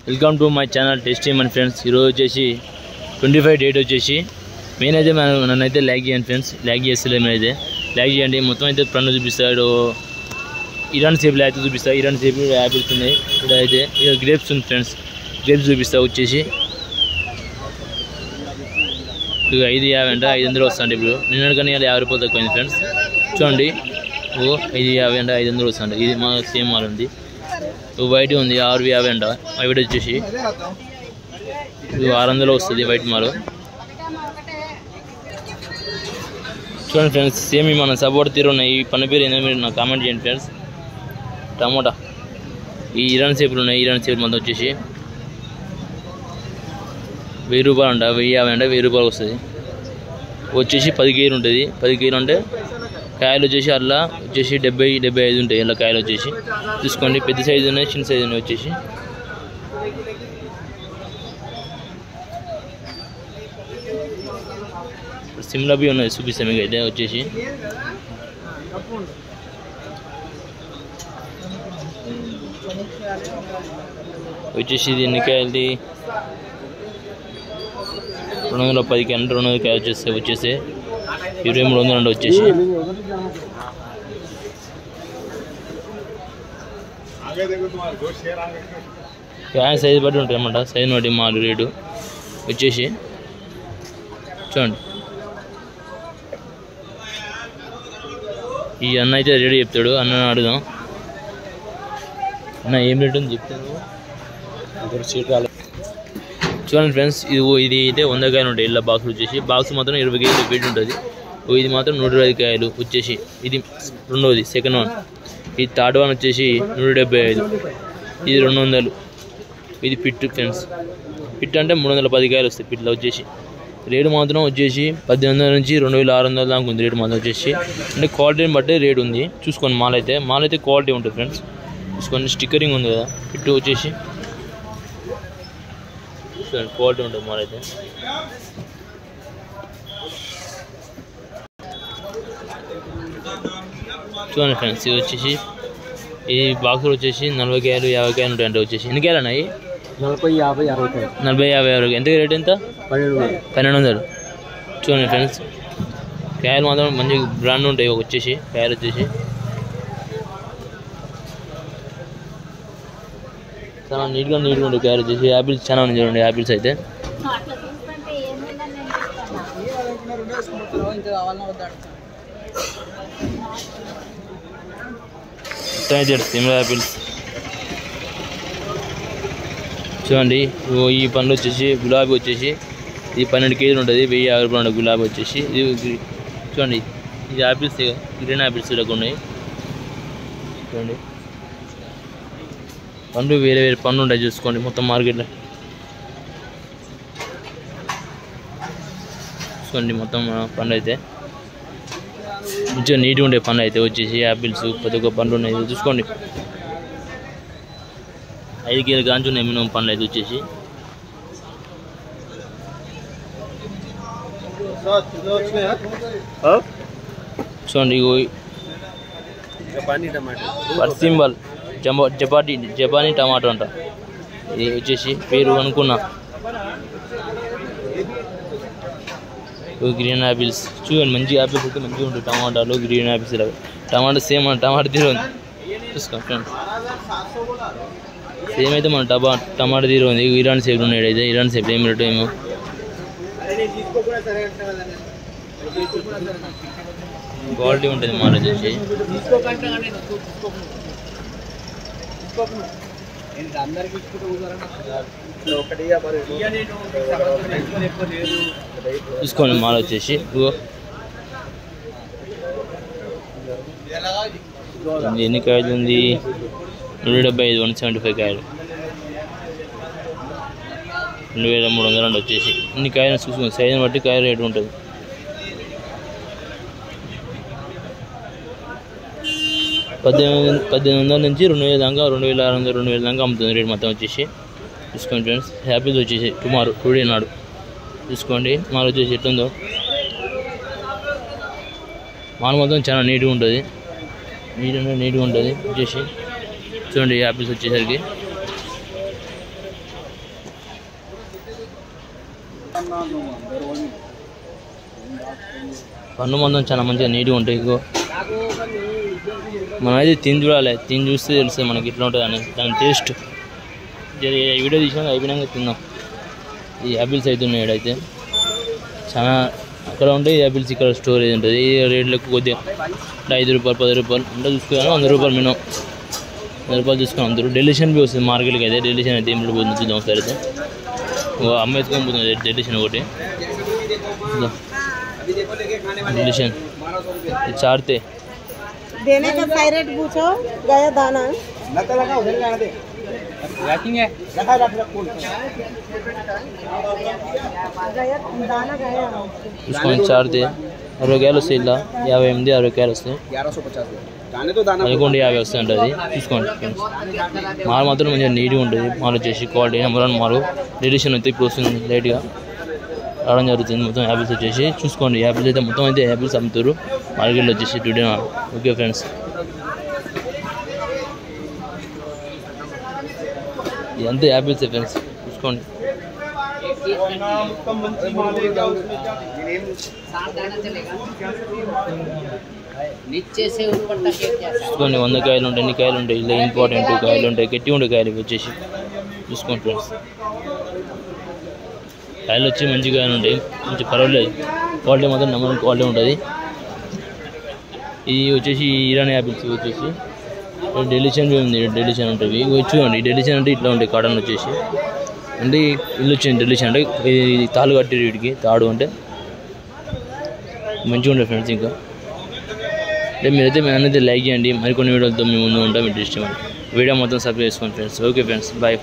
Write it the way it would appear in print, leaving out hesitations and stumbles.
Welcome to my channel tasty money friends. ఈరోజు వచ్చేసి 25 date వచ్చేసి మెయిన్ అయితే నన్ను అయితే లైక్ చేయండి ఫ్రెండ్స్. లైక్ చేస్తలేదు అయితే లైక్ చేయండి. మొత్తం అయితే పండ్లు చూపిస్తాడు. ఇరాన్ సేపులు అయితే చూపిస్తా. ఇరాన్ సేపులు యాపిల్స్ ఉన్నాయి. ఇక్కడ అయితే ఇక గ్రేప్స్ ఉంది ఫ్రెండ్స్. గ్రేప్స్ చూపిస్తా వచ్చేసి ఇక 550 అంట. 500 వస్తుంది ఇప్పుడు. నిన్న కానీ ఇలా 50 రూపాయలు తక్కువైంది ఫ్రెండ్స్. చూడండి 550 అంట. 500 వస్తుంది. ఇది మా సేమ్ మాల్ ఉంది. వైట్ ఉంది 650 అంట. వైట్ వచ్చేసి 600 వస్తుంది వైట్ మాల్. చూడండి ఫ్రెండ్స్, సేమ్ మన సపోర్ట్ తీరు ఉన్నాయి. ఈ పని పేరు ఏంటో మీరు నాకు కామెంట్ చేయండి ఫ్రెండ్స్. టమోటా ఈ ఇరాన్ సేపులు ఉన్నాయి. ఇరాన్ సేపులు మొత్తం వచ్చేసి 1000 రూపాయలు అంట. 1050 అంట. 1000 రూపాయలు వస్తుంది. వచ్చేసి 10 కేజీలు ఉంటుంది. 10 కేజీలు అంటే కాయలు వచ్చేసి అలా వచ్చేసి 70-75 ఉంటాయి. ఇలా కాయలు వచ్చేసి చూసుకోండి. పెద్ద సైజు ఉన్నాయి, చిన్న సైజు ఉన్నాయి. వచ్చేసి సిమ్లా బి ఉన్నాయి. చూపిస్తాం మీకు అయితే వచ్చేసి ఇది ఎన్ని కాయలది 210 కాయలు. 200 కాయలు వచ్చేసి 2300 అండి. వచ్చేసి కాయ సైజు బట్టి ఉంటాయి అన్నమాట. సైజు బట్టి మాలు రేటు వచ్చేసి చూడండి. ఈ అన్న అయితే రేటు చెప్తాడు. అన్న అడుగుదాం. అన్న ఏం రేటు ఉంది చెప్తాను. చూడండి ఫ్రెండ్స్, ఇది అయితే 100 కాయలు ఉంటాయి. ఇలా బాక్స్ వచ్చేసి బాక్స్ మాత్రం 20 కేజీలు వెయిట్ ఉంటుంది. ఇది మాత్రం 125 కాయలు వచ్చేసి. ఇది రెండోది సెకండ్ వన్. ఇది థర్డ్ వన్ వచ్చేసి 175. ఇది 200. ఇది పిట్ ఫ్రెండ్స్. పిట్ అంటే 310 కాయలు వస్తాయి పిట్లో వచ్చేసి. రేటు మాత్రం వచ్చేసి 1800 నుంచి 2600 దాకా ఉంది రేటు మాత్రం వచ్చేసి. అంటే క్వాలిటీని బట్టి రేటు ఉంది. చూసుకోండి. మాల్ అయితే క్వాలిటీ ఉంటుంది ఫ్రెండ్స్. చూసుకోండి. స్టిక్కరింగ్ ఉంది కదా పిట్ వచ్చేసి. చూడండి క్వాలిటీ ఉంటుంది మాల్ అయితే. చూడండి ఫ్రెండ్స్, ఇది వచ్చేసి ఈ బాక్సులు వచ్చేసి 40 కాయలు 50 కాయలు ఉంటాయి. అంటే వచ్చేసి ఎన్ని కాయలు అన్నాయి? 40, 50, 60. 40, 50, 60. ఎంత రేట్ ఎంత? 1200. చూడండి ఫ్రెండ్స్, కాయలు మాత్రం మంచి బ్రాండ్ ఉంటాయి. వచ్చేసి కాయలు వచ్చేసి చాలా నీట్గా ఉంటాయి. కాయలు వచ్చేసి యాపిల్స్ చాలా ఉన్నాయి. చూడండి యాపిల్స్ అయితే సిమ్లా యాపిల్స్. చూడండి ఈ పండ్లు వచ్చేసి గులాబీ వచ్చేసి ఇది 12 కేజీలు ఉంటుంది. 1050 రూపాయలు ఉంటుంది గులాబీ వచ్చేసి. ఇది చూడండి. ఇది యాపిల్స్ గ్రీన్ యాపిల్స్ ఇలా ఉన్నాయి. చూడండి పండ్లు వేరే పండ్లు ఉంటాయి. చూసుకోండి మొత్తం మార్కెట్లో. చూసుకోండి మొత్తం పండ్లు అయితే మంచిగా నీట్గా ఉండే పండ్లు అయితే వచ్చేసి యాపిల్స్ ప్రతి ఒక్క పండ్లు ఉన్నాయి. చూసుకోండి 5 కేజీలు కాంచి ఉన్నాయి మినిమం పండ్లు అయితే వచ్చేసి. చూడండి సింబల్ జపానీ టమాటో అంట. ఇది వచ్చేసి పేరు అనుకున్నా. గ్రీన్ యాపిల్స్ చూడండి. మంచి యాపిల్స్ అయితే మంచిగా ఉంటాయి. టమాటాలు గ్రీన్ యాపిల్స్ లాగా. టమాటా సేమ్ మన టమాటా తీరు ఉంది. చూసుకోండి ఫ్రెండ్స్, సేమ్ అయితే మన టమాటా తీరు ఉంది. ఇరాన్ సేపులు ఉన్నాయి. అయితే ఇరాన్ సేపులు ఏమి రేటు ఏమో క్వాలిటీ ఉంటుంది మాట వచ్చేసి. చూసుకోండి మాల్ వచ్చేసి ఎన్ని కాయలు ఉంది? 175, 175 కాయలు. 2300 అండి వచ్చేసి. ఇన్ని కాయలు చూసుకోండి. సైజుని బట్టి కాయ రేటు ఉంటుంది. 1800 నుంచి 2000 దాకా 2600, 2000 దాకా అమ్ముతుంది రేటు మొత్తం వచ్చేసి. చూసుకోండి ఫ్రెండ్స్, హ్యాపీగా వచ్చేసి టుడే నాడు చూసుకోండి. మాల్ వచ్చేసి ఎట్లుందో. మాల్ మొత్తం చాలా నీట్గా ఉంటుంది. నీట్గా ఉంటుంది వచ్చేసి. చూడండి యాపిల్స్ వచ్చేసరికి పండు మొత్తం చాలా మంచిగా నీట్గా ఉంటాయి. ఇగో మనం అయితే తిని చూడాలి, తిని చూస్తే తెలుస్తుంది మనకి ఇట్లా ఉంటుంది అని దాని టేస్ట్. వీడియో తీసినాక అయిపోయినాక తిన్నాం. ఈ యాపిల్స్ అయితే ఉన్నాయి ఇక్కడైతే చాలా, అక్కడ ఉంటాయి యాపిల్స్, ఇక్కడ స్టోరేజ్ ఉంటుంది. ఈ రేట్లు ఎక్కువ కొద్దిగా 5 రూపాయలు 10 రూపాయలు అంటే చూసుకున్నాను, 100 రూపాయలు మినిమం 100 రూపాయలు చూసుకుని అందరూ. డెలిషన్ బి వస్తుంది మార్కెట్కి అయితే. డెలిషన్ అయితే ఏం పోతుంది చూద్దాం ఒకసారి అయితే. అమ్మ ఎత్తుకొని పోతుంది డెలిషన్ ఒకటి. డెలిషన్ చార్తే देने का साइरेट पूछो गया दाना చూసుకొని చార్తే 60 కాయలు వస్తాయి. ఇలా 58 60 కాయలు వస్తాయి. 1150 వస్తాయి అంటే అది చూసుకోండి. మాల్ మాత్రం మంచిగా నీట్గా ఉంటుంది. మాల్ వచ్చేసి క్వాలిటీ నెంబర్ 1 మాల్. డెలిషన్ అయితే ఇప్పుడు వస్తుంది లైట్గా రావడం జరుగుతుంది. మొత్తం యాపిల్స్ వచ్చేసి చూసుకోండి. యాపిల్స్ అయితే మొత్తం అయితే యాపిల్స్ అమ్ముతారు మార్కెట్లో వచ్చేసి టుడే. ఓకే ఫ్రెండ్స్, ఇదంతా యాపిల్స్ ఫ్రెండ్స్ చూసుకోండి. చూసుకోండి 100 కాయలు ఉంటాయి, ఎన్ని కాయలు ఉంటాయి. ఇలా ఇంపార్టెంట్ కాయలు ఉంటాయి, గట్టి ఉండే కాయలు వచ్చేసి చూసుకోండి ఫ్రెండ్స్. కాయలు వచ్చి మంచి కాయలు ఉంటాయి, మంచి పర్వాలేదు. క్వాలిటీ మాత్రం నెంబర్ 1 క్వాలిటీ ఉంటుంది. ఇది వచ్చేసి ఇరానీ యాపిల్స్ వచ్చేసి డెలిషన్ ఉంది. డెలిషన్ ఉంటుంది చూడండి. డెలిషన్ అంటే ఇట్లా ఉంటాయి కాటన్ వచ్చేసి. అంటే ఇల్లు వచ్చింది డెలిషన్ అంటే ఇది తాళ్ళు కట్టారు వీటికి. తాడు అంటే మంచిగా ఉండే ఫ్రెండ్స్. ఇంకా అంటే మీరైతే మేమైతే లైక్ చేయండి. మరికొన్ని వీడియోలతో మీ ముందు ఉంటాం. మీ దృష్టి వీడియో మొత్తం సబ్స్క్రైబ్ చేసుకోండి ఫ్రెండ్స్. Okay friends, bye.